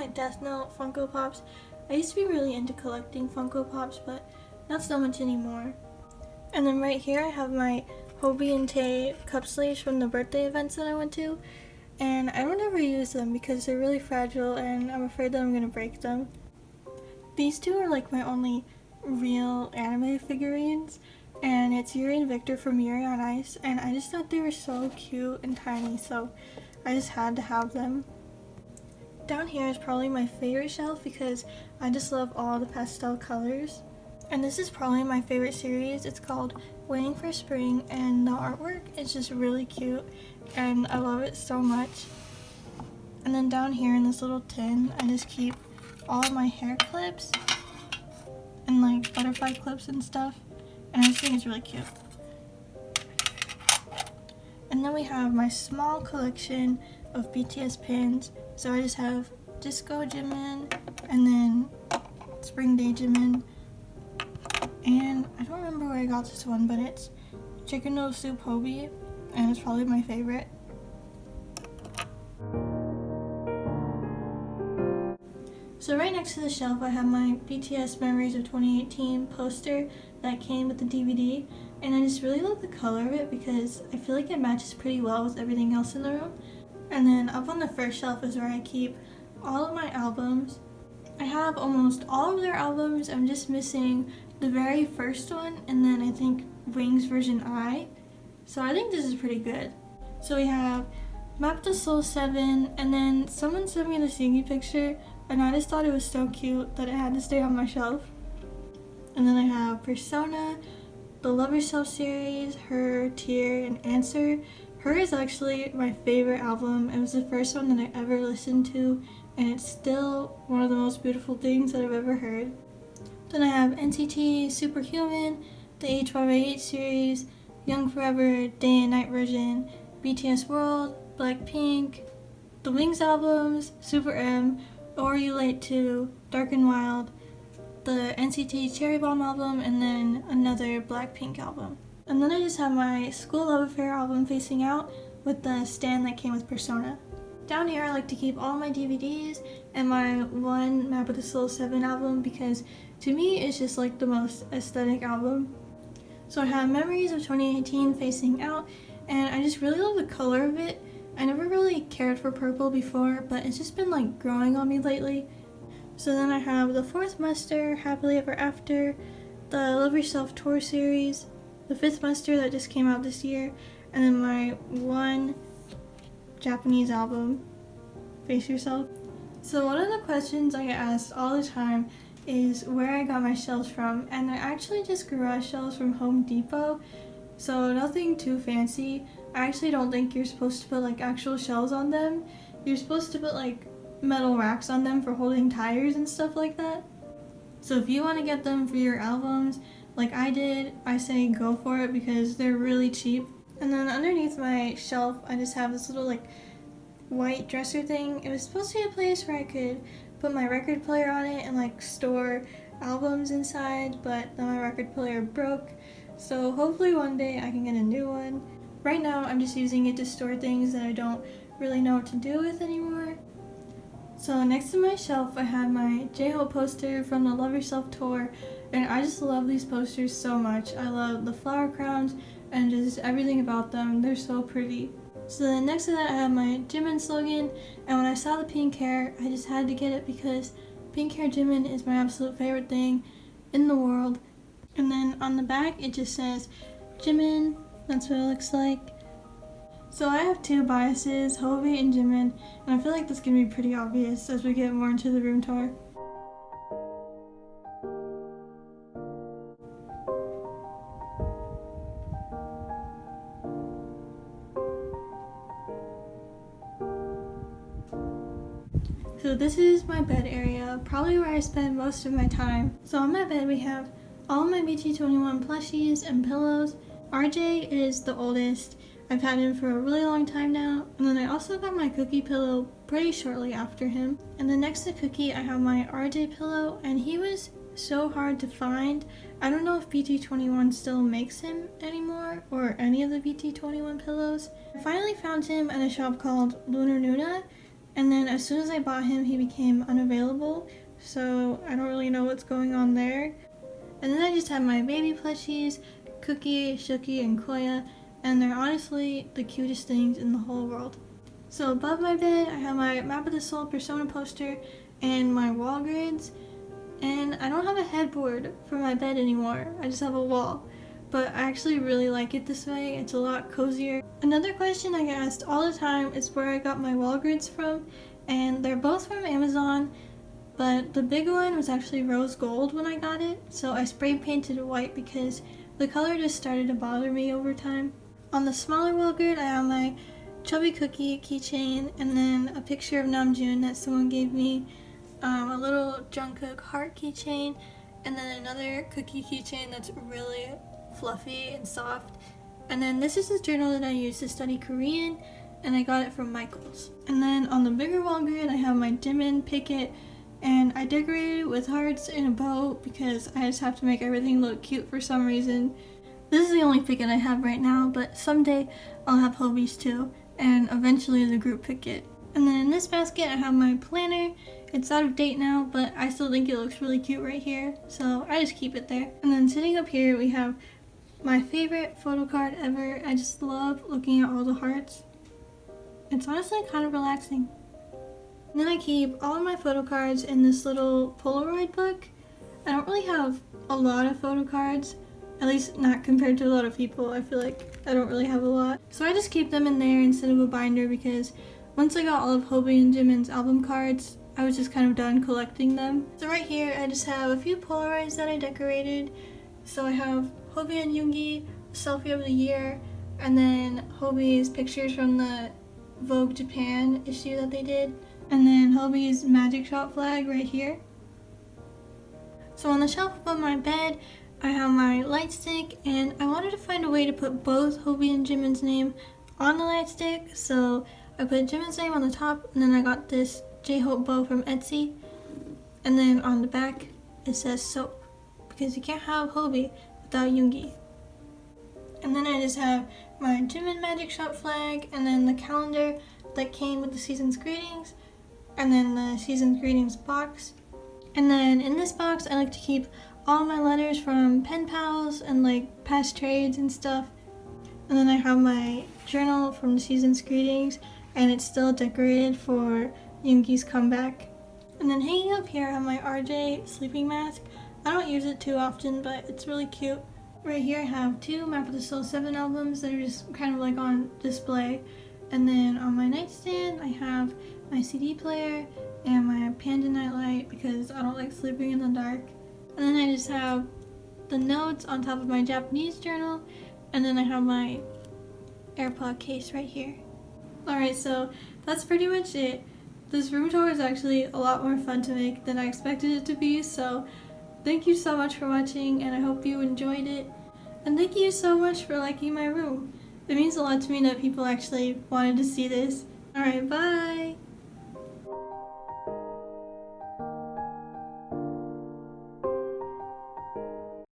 my Death Note Funko Pops. I used to be really into collecting Funko Pops, but not so much anymore. And then right here I have my Hobie and Tay cup sleeves from the birthday events that I went to. And I don't ever use them because they're really fragile and I'm afraid that I'm going to break them. These two are like my only real anime figurines. And it's Yuri and Victor from Yuri on Ice. And I just thought they were so cute and tiny, so I just had to have them. Down here is probably my favorite shelf because I just love all the pastel colors. And this is probably my favorite series. It's called Waiting for Spring, and the artwork is just really cute and I love it so much. And then down here in this little tin, I just keep all of my hair clips and like butterfly clips and stuff, and I just think it's really cute. And then we have my small collection of BTS pins. So I just have Disco Jimin and then Spring Day Jimin. And I don't remember where I got this one, but it's Chicken Noodle Soup Hobie, and it's probably my favorite. So right next to the shelf I have my BTS Memories of 2018 poster that came with the DVD, and I just really love the color of it because I feel like it matches pretty well with everything else in the room. And then up on the first shelf is where I keep all of my albums. I have almost all of their albums. I'm just missing the very first one, and then I think Wings version I. So I think this is pretty good. So we have Map to Soul 7, and then someone sent me the Singy picture, and I just thought it was so cute that it had to stay on my shelf. And then I have Persona, the Love Yourself series, Her, Tear, and Answer. Her is actually my favorite album. It was the first one that I ever listened to, and it's still one of the most beautiful things that I've ever heard. Then I have NCT, Superhuman, the H5A8 series, Young Forever, Day and Night version, BTS World, Blackpink, the Wings albums, Super M, Or You Late 2, Dark and Wild, the NCT Cherry Bomb album, and then another Blackpink album. And then I just have my School Love Affair album facing out with the stand that came with Persona. Down here I like to keep all my DVDs and my one Map of the Soul 7 album because to me it's just like the most aesthetic album. So I have Memories of 2018 facing out, and I just really love the color of it. I never really cared for purple before, but it's just been like growing on me lately. So then I have the Fourth Muster, Happily Ever After, the Love Yourself Tour series, the Fifth Muster that just came out this year, and then my one Japanese album, Face Yourself. So one of the questions I get asked all the time is where I got my shelves from, and they're actually just garage shelves from Home Depot, so nothing too fancy. I actually don't think you're supposed to put like actual shelves on them. You're supposed to put like metal racks on them for holding tires and stuff like that. So if you want to get them for your albums like I did, I say go for it because they're really cheap. And then underneath my shelf I just have this little like white dresser thing. It was supposed to be a place where I could put my record player on it and like store albums inside, but then my record player broke, so hopefully one day I can get a new one. Right now I'm just using it to store things that I don't really know what to do with anymore. So next to my shelf I have my J-Hope poster from the Love Yourself tour, and I just love these posters so much. I love the flower crowns and just everything about them. They're so pretty. So then next to that I have my Jimin slogan, and when I saw the pink hair I just had to get it because pink hair Jimin is my absolute favorite thing in the world. And then on the back it just says Jimin. That's what it looks like. So I have two biases, Hobie and Jimin, and I feel like that's going to be pretty obvious as we get more into the room tour. So this is my bed area, probably where I spend most of my time. So on my bed we have all my BT21 plushies and pillows. RJ is the oldest. I've had him for a really long time now. And then I also got my Cookie pillow pretty shortly after him. And then next to Cookie I have my RJ pillow, and he was so hard to find. I don't know if BT21 still makes him anymore or any of the BT21 pillows. I finally found him at a shop called Lunar Nuna, And then as soon as I bought him, he became unavailable, so I don't really know what's going on there. And then I just have my baby plushies, Cookie, Shooky, and Koya, and they're honestly the cutest things in the whole world. So above my bed, I have my Map of the Soul Persona poster and my wall grids. And I don't have a headboard for my bed anymore, I just have a wall. But I actually really like it this way, it's a lot cozier. Another question I get asked all the time is where I got my wall grids from, and they're both from Amazon, but the big one was actually rose gold when I got it, so I spray painted it white because the color just started to bother me over time. On the smaller wall grid, I have my Chubby Cookie keychain, and then a picture of Namjoon that someone gave me, a little Jungkook heart keychain, and then another cookie keychain that's really fluffy and soft. And then this is the journal that I use to study Korean, and I got it from Michael's. And then on the bigger wall grid, I have my Jimin Picket, and I decorated it with hearts and a bow because I just have to make everything look cute for some reason. This is the only Picket I have right now, but someday I'll have Hobies too, and eventually the group Picket. And then in this basket, I have my planner. It's out of date now, but I still think it looks really cute right here, so I just keep it there. And then sitting up here, we have my favorite photo card ever. I just love looking at all the hearts. It's honestly kind of relaxing. And then I keep all of my photo cards in this little Polaroid book. I don't really have a lot of photo cards, at least not compared to a lot of people. I feel like I don't really have a lot. So I just keep them in there instead of a binder because once I got all of Hobie and Jimin's album cards, I was just kind of done collecting them. So right here, I just have a few Polaroids that I decorated. So I have Hobie and Yoongi, selfie of the year, and then Hobie's pictures from the Vogue Japan issue that they did, and then Hobie's Magic Shop flag right here. So on the shelf above my bed, I have my light stick, and I wanted to find a way to put both Hobie and Jimin's name on the light stick, so I put Jimin's name on the top, and then I got this J-Hope bow from Etsy, and then on the back it says soap, because you can't have Hobie without Yoongi. And then I just have my Jimin Magic Shop flag, and then the calendar that came with the season's greetings, and then the season's greetings box. And then in this box I like to keep all my letters from pen pals and like past trades and stuff. And then I have my journal from the season's greetings, and it's still decorated for Yoongi's comeback. And then hanging up here I have my RJ sleeping mask. I don't use it too often, but it's really cute. Right here I have two Map of the Soul 7 albums that are just kind of like on display. And then on my nightstand I have my CD player and my Panda nightlight because I don't like sleeping in the dark. And then I just have the notes on top of my Japanese journal, and then I have my AirPod case right here. Alright, so that's pretty much it. This room tour is actually a lot more fun to make than I expected it to be, so thank you so much for watching, and I hope you enjoyed it. And thank you so much for liking my room. It means a lot to me that people actually wanted to see this. Alright, bye!